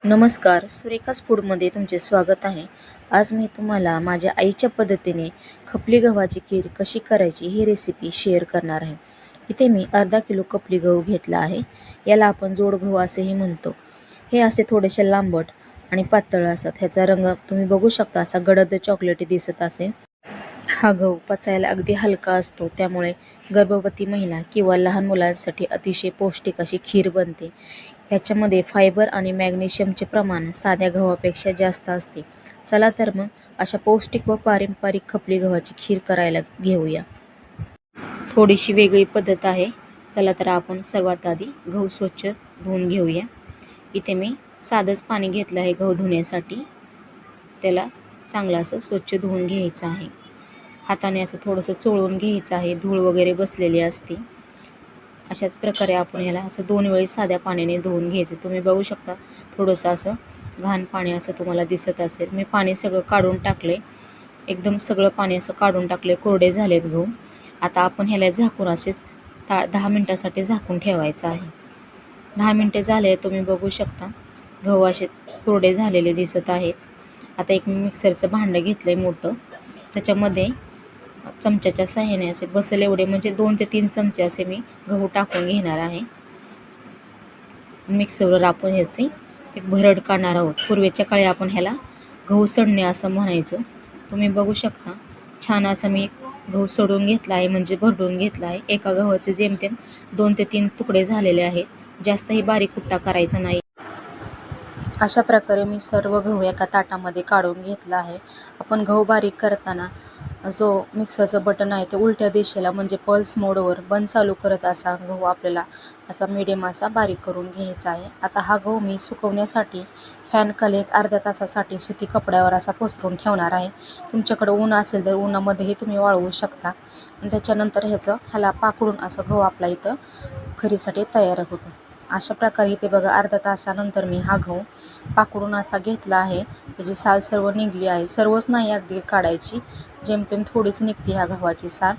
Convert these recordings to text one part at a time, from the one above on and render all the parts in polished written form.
नमस्कार, सुरेखाच फूडमध्ये तुमचे स्वागत आहे. आज मी तुम्हाला माझ्या आईच्या पद्धतीने खपली गव्हाची खीर कशी करायची ही रेसिपी शेअर करणार आहे. इथे मी अर्धा किलो खपली गहू घेतला आहे. याला आपण जोड गहू असेही म्हणतो. हे असे थोडेसे लांबट आणि पातळ असतात. ह्याचा रंग तुम्ही बघू शकता, असा गडद चॉकलेटी दिसत असेल. हा गहू पचायला अगदी हलका असतो, त्यामुळे गर्भवती महिला किंवा लहान मुलांसाठी अतिशय पौष्टिक अशी खीर बनते. ह्याच्यामध्ये फायबर आणि मॅग्नेशियमचे प्रमाण साध्या गव्हापेक्षा जास्त असते. चला तर मग अशा पौष्टिक व पारंपरिक खपली गव्हाची खीर करायला घेऊया. थोडीशी वेगळी पद्धत आहे. चला तर आपण सर्वात आधी गहू स्वच्छ धुवून घेऊया. इथे मी साधंच पाणी घेतलं आहे गहू धुण्यासाठी. त्याला चांगलं असं स्वच्छ धुवून घ्यायचं आहे. हाताने असं थोडंसं चोळून घ्यायचं आहे, धूळ वगैरे बसलेली असते. अशाच प्रकारे आपण ह्याला असं 2 वेळेस साध्या पाण्याने धुवून घ्यायचं. तुम्ही बघू शकता थोडंसं असं घाण पाणी असं तुम्हाला दिसत असेल. मी पाणी सगळं काढून टाकले, एकदम सगळं पाणी असं काढून टाकले, कोरडे झालेत गहू. आता आपण ह्याला झाकून असेच 10 मिनटासाठी झाकून ठेवायचं आहे. 10 मिनटे झाले, तुम्ही बघू शकता गहू असे कोरडे झालेले दिसत आहेत. आता एक मिक्सरचं भांडं घेतलंय मोठं, त्याच्यामध्ये चमच्याच्या साहाय्याने असे बसेल एवढे म्हणजे 2 ते 3 चमचे असे मी गहू टाकून घेणार आहे. मिक्सरवर आपण ह्याची एक भरड काढणार आहोत. पूर्वीच्या काळी आपण ह्याला गहू सडणे असं म्हणायचो. तुम्ही बघू शकता छान असं मी गहू सडून घेतला आहे, म्हणजे भरडून घेतला आहे. एका गव्हाचे जेमतेम 2 ते 3 तुकडे झालेले आहेत. जास्तही बारीक कुट्टा करायचा नाही. अशा प्रकारे मी सर्व गहू एका ताटामध्ये काढून घेतला आहे. आपण गहू बारीक करताना जो मिक्सरचं बटन आहे ते उलट्या दिशेला म्हणजे पल्स मोडवर बंद चालू करत असा गहू आपल्याला असा मीडियम असा बारीक करून घ्यायचा आहे. आता हा गहू मी सुकवण्यासाठी फॅनखाली एक अर्ध्या तासासाठी सुती कपड्यावर असा पसरून ठेवणार आहे. तुमच्याकडे ऊन असेल तर उन्हामध्येही तुम्ही वाळवू शकता. आणि त्याच्यानंतर ह्याला पाकडून असं गहू आपला इथं खीरीसाठी तयार होतो. अशा प्रकारे इथे बघा अर्ध्या तासानंतर मी हा गहू पाकडून असा घेतला आहे. त्याची साल सर्व निघली आहे. सर्वच नाही अगदी काढायची, जेमतेम थोडीच निघते ह्या गव्हाची साल.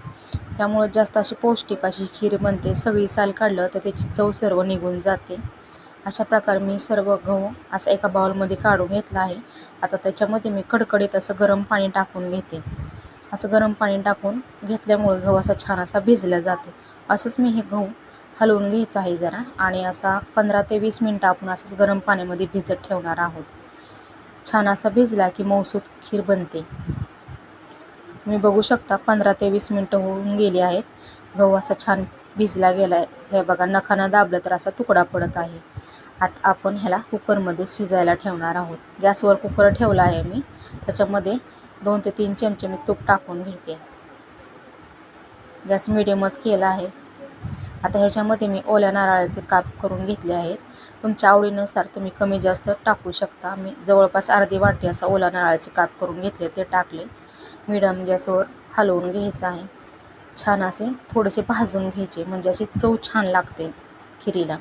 त्यामुळे जास्त अशी पौष्टिक अशी खीर बनते. सगळी साल काढलं तर त्याची चव सर्व निघून जाते. अशा प्रकारे मी सर्व गहू असं एका बाउलमध्ये काढून घेतला आहे. आता त्याच्यामध्ये मी कडकडीत असं गरम पाणी टाकून घेते. असं गरम पाणी टाकून घेतल्यामुळे गहू असा छान असा भिजला जातो. असंच मी हे गहू हलवून घ्यायचं आहे जरा, आणि असा 15 ते 20 मिनटं आपण असंच गरम पाण्यामध्ये भिजत ठेवणार आहोत. छान असा भिजला की मऊसूत खीर बनते. तुम्ही बघू शकता 15 ते 20 मिनटं होऊन गेली आहेत. गहू असा छान भिजला गेला आहे. हे बघा नखानं दाबलं तर असा तुकडा पडत आहे. आता आपण ह्याला कुकरमध्ये शिजायला ठेवणार आहोत. गॅसवर कुकर ठेवला आहे मी. त्याच्यामध्ये 2 ते 3 चमचे मी तूप टाकून घेते. गॅस मिडियमच केला आहे. आता ह्याच्यामध्ये मी ओल्या नारळाचे काप करून घेतले आहेत. तुमच्या आवडीनुसार तुम्ही कमी जास्त टाकू शकता. मी जवळपास अर्धी वाटी असा ओला नारळाचे काप करून घेतले, ते टाकले. मिडियम गॅसवर हलवून घ्यायचं आहे. छान असे थोडेसे भाजून घ्यायचे, म्हणजे अशी चव छान लागते खिरीला.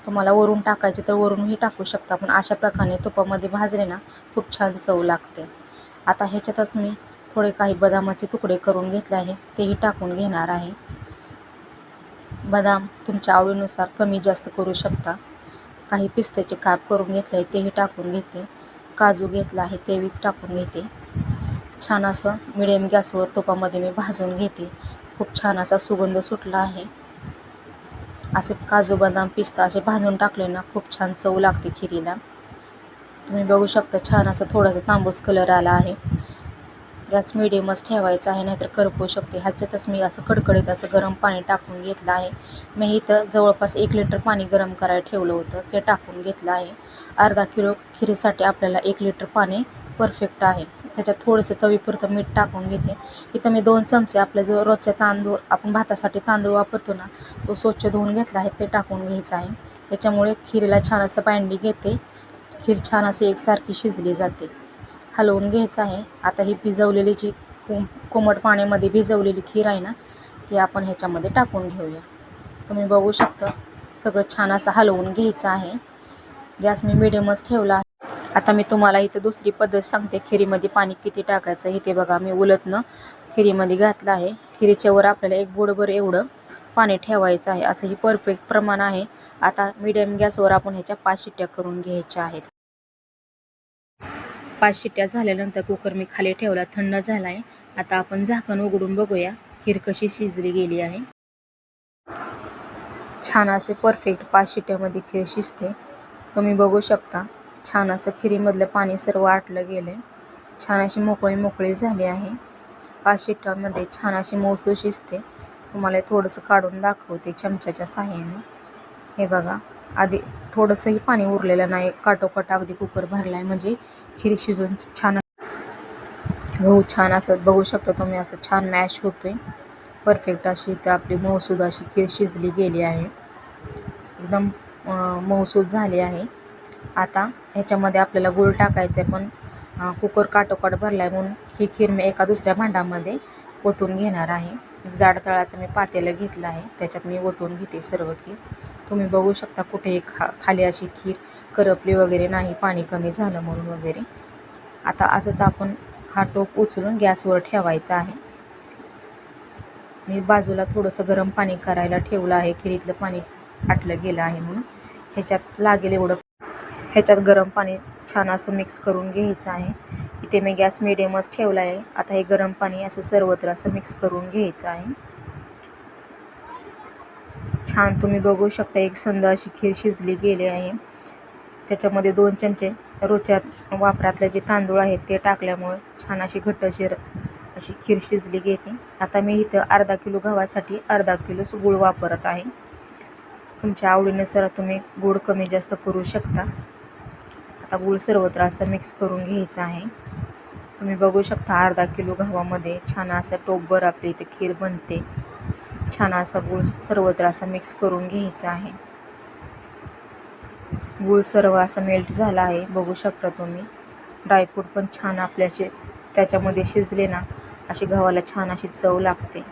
तुम्हाला वरून टाकायचे तर वरूनही टाकू शकता, पण अशा प्रकारे तुपामध्ये भाजले ना खूप छान चव लागते. आता ह्याच्यातच मी थोडे काही बदामाचे तुकडे करून घेतले आहे, तेही टाकून घेणार आहे. बदाम तुमच्या आवडीनुसार कमी जास्त करू शकता. काही पिस्त्याचे काप करून घेतले आहे, तेही टाकून घेते. काजू घेतला आहे, तेही टाकून घेते. छान असं मिडियम गॅसवर तुपामध्ये मी भाजून घेते. खूप छान असा सुगंध सुटला आहे. असे काजू बदाम पिस्ता असे भाजून टाकले ना खूप छान चव लागते खिरीला. तुम्ही बघू शकता छान असं थोडासा तांबूस कलर आला आहे. गॅस मिडियमच ठेवायचा आहे, नाहीतर करपू शकते. ह्याच्यातच मी असं कडकडीत असं गरम पाणी टाकून घेतलं आहे. मी इथं जवळपास 1 लिटर पाणी गरम करायला ठेवलं होतं, ते टाकून घेतलं आहे. अर्धा किलो खिरीसाठी आपल्याला 1 लिटर पाणी परफेक्ट आहे. त्याच्यात थोडंसं चवीपुरतं मीठ टाकून घेते. इथं मी 2 चमचे आपल्या जो रोजच्या तांदूळ आपण भातासाठी तांदूळ वापरतो ना, तो स्वच्छ धुवून घेतला आहे, ते टाकून घ्यायचं आहे. त्याच्यामुळे खिरीला छान असं बाइंडिंग येते. खीर छान अशी एकसारखी शिजली जाते. हलवून घ्यायचं आहे. आता ही भिजवलेली जी कोमट पाण्यामध्ये भिजवलेली खीर आहे ना, ती आपण ह्याच्यामध्ये टाकून घेऊया. तुम्ही बघू शकता सगळं छान असं हलवून घ्यायचं आहे. गॅस मी मिडियमच ठेवला आहे. आता मी तुम्हाला इथं दुसरी पद्धत सांगते, खिरीमध्ये पाणी किती टाकायचं. इथे बघा मी उलटनं खिरीमध्ये घातलं आहे. खिरीच्या वर आपल्याला 1 बोटभर एवढं पाणी ठेवायचं आहे. असं ही परफेक्ट प्रमाण आहे. आता मीडियम गॅसवर आपण ह्याच्या 5 शिट्ट्या करून घ्यायच्या आहेत. 5 शिट्ट्या झाल्यानंतर कुकर मी खाली ठेवला, थंड झाला आहे. आता आपण झाकण उघडून बघूया खीर कशी शिजली गेली आहे. छान असे परफेक्ट 5 शिट्ट्यामध्ये खीर शिजते. तुम्ही बघू शकता छान असं खिरीमधलं पाणी सर्व आटलं गेलं. छान अशी मोकळी झाली आहे. 5 शिट्ट्यामध्ये छान अशी मऊसूत शिजते. तुम्हाला थोडंसं काढून दाखवते चमच्याच्या साहाय्याने. हे बघा, आधी थोडंसंही पाणी उरलेलं नाही, काटोकाट अगदी कुकर भरला आहे. म्हणजे खीर शिजून छान गहू छान असं बघू शकता तुम्ही, असं छान मॅश होतोय. परफेक्ट अशी इथं आपली मऊसूद अशी खीर शिजली गेली आहे. एकदम मऊसूद झाली आहे. आता ह्याच्यामध्ये आपल्याला गूळ टाकायचं आहे, पण कुकर काटोकाट भरला आहे म्हणून ही खीर मी एका दुसऱ्या भांड्यामध्ये ओतून घेणार आहे. जाड तळाचं मी पातेलं घेतलं आहे, त्याच्यात मी ओतून घेते सर्व खीर. तुम्ही बघू शकता कुठेही खाली अशी खीर करपली वगैरे नाही, पाणी कमी झालं म्हणून वगैरे. आता असंच आपण हा टोप उचलून गॅसवर ठेवायचा आहे. मी बाजूला थोडंसं गरम पाणी करायला ठेवलं आहे, खिरीतलं पाणी आटलं गेलं आहे म्हणून. ह्याच्यात लागेल एवढं ह्याच्यात गरम पाणी छान असं मिक्स करून घ्यायचं आहे. इथे मी गॅस मिडियमच ठेवला आहे. आता हे गरम पाणी असं सर्वत्र असं मिक्स करून घ्यायचं आहे. छान तुम्ही बघू शकता एकसंध अशी खीर शिजली गेली आहे. त्याच्यामध्ये 2 चमचे रोजच्या वापरातले जे तांदूळ आहेत ते टाकल्यामुळे छान अशी घट्टशीर अशी खीर शिजली गेली. आता मी इथं अर्धा किलो गव्हासाठी अर्धा किलोच गूळ वापरत आहे. तुमच्या आवडीनुसार तुम्ही गूळ कमी जास्त करू शकता. आता गूळ सर्वत्र असं मिक्स करून घ्यायचं आहे. तुम्ही बघू शकता अर्धा किलो गव्हामध्ये छान असं टोपभर आपली इथे खीर बनते. छान असा गूळ सर्वत्र असं मिक्स करून घ्यायचा आहे. गूळ सर्व असं मेल्ट झाला आहे, बघू शकता तुम्ही. ड्रायफ्रूट पण छान आपल्याचे त्याच्यामध्ये शिजले ना, अशी गव्हाला छान अशी चव लागते.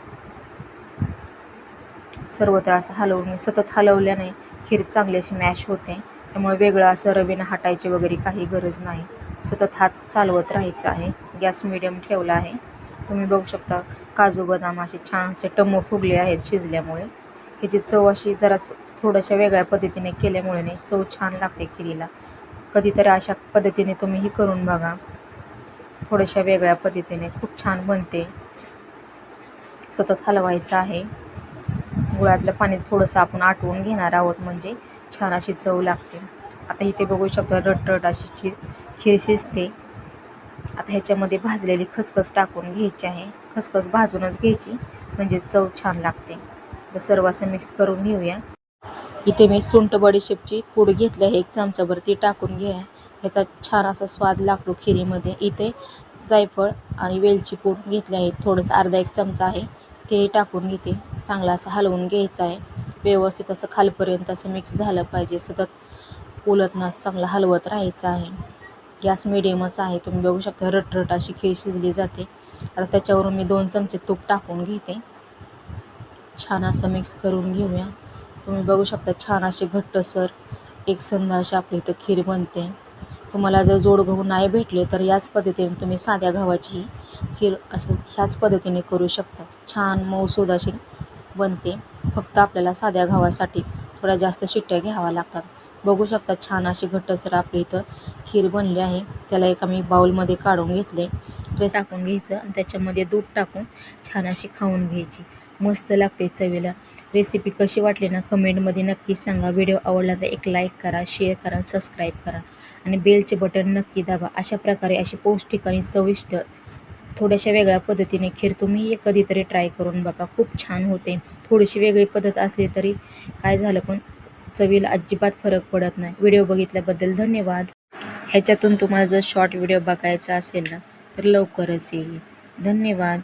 सर्वत्र असं हलवून सतत हलवल्याने खीर चांगली अशी मॅश होते. त्यामुळे वेगळं असं रवीनं हटायची वगैरे काही गरज नाही. सतत हात चालवत राहायचं आहे. गॅस मिडियम ठेवला आहे. तुम्ही बघू शकता काजू बदाम असे छान असे टम्म फुगले आहेत शिजल्यामुळे. ह्याची चव अशी जरा थोड्याशा वेगळ्या पद्धतीने केल्यामुळे नाही चव छान लागते खिरीला. कधीतरी अशा पद्धतीने तुम्हीही करून बघा. थोड्याशा वेगळ्या पद्धतीने खूप छान बनते. सतत हलवायचं आहे. गुळातलं पाणी थोडंसं आपण आटवून घेणार आहोत म्हणजे छान अशी चव लागते. आता इथे बघू शकता रटरट अशी खीर शिजते. आता ह्याच्यामध्ये भाजलेली खसखस टाकून घ्यायची आहे. खसखस भाजूनच घ्यायची म्हणजे चव छान लागते. तर सर्व असं मिक्स करून घेऊया. इथे मी सुंठ बडीशेपची पूड घेतली आहे, 1 चमचाभर ती टाकून घ्या. ह्याचा छान असा स्वाद लागतो खिरीमध्ये. इथे जायफळ आणि वेलची पूड घेतली आहे, थोडंसं अर्धा 1 चमचा आहे, तेही टाकून घेते. चांगलं असं हलवून घ्यायचं आहे. व्यवस्थित असं खालपर्यंत असं मिक्स झालं पाहिजे. सतत उलटणं चांगलं हलवत राहायचं आहे. गॅस मिडियमच आहे. तुम्ही बघू शकता रटरट अशी खीर शिजली जाते. आता त्याच्यावरून मी 2 चमचे तूप टाकून घेते. छान असं मिक्स करून घेऊया. तुम्ही बघू शकता छान अशी घट्टसर एकसंध अशी आपली इथं खीर बनते. तुम्हाला जर जोड गहू नाही भेटले तर याच पद्धतीने तुम्ही साध्या गव्हाची खीर असं ह्याच पद्धतीने करू शकता. छान मऊसूद अशी बनते. फक्त आपल्याला साध्या गव्हासाठी थोड्या जास्त शिट्ट्या घ्याव्या लागतात. बघू शकता छान अशी घट्टसर आपली इथं खीर बनली आहे. त्याला एका मी बाउलमध्ये काढून घेतले. ट्रेस टाकून घ्यायचं आणि त्याच्यामध्ये दूध टाकून छान अशी खाऊन घ्यायची. मस्त लागते चवीला. रेसिपी कशी वाटली ना कमेंटमध्ये नक्की सांगा. व्हिडिओ आवडला तर एक लाईक करा, शेअर करा, सबस्क्राईब करा आणि बेलचे बटन नक्की दाबा. अशा प्रकारे अशी पौष्टिक आणि चविष्ट थोड्याशा वेगळ्या पद्धतीने खीर तुम्ही कधीतरी ट्राय करून बघा. खूप छान होते. थोडीशी वेगळी पद्धत असली तरी काय झालं, पण चवीला अजिबात फरक पडत नाही. व्हिडिओ बघितल्याबद्दल धन्यवाद. ह्याच्यातून तुम्हाला जर शॉर्ट व्हिडिओ बघायचा असेल ना तर लवकरच येईल. धन्यवाद.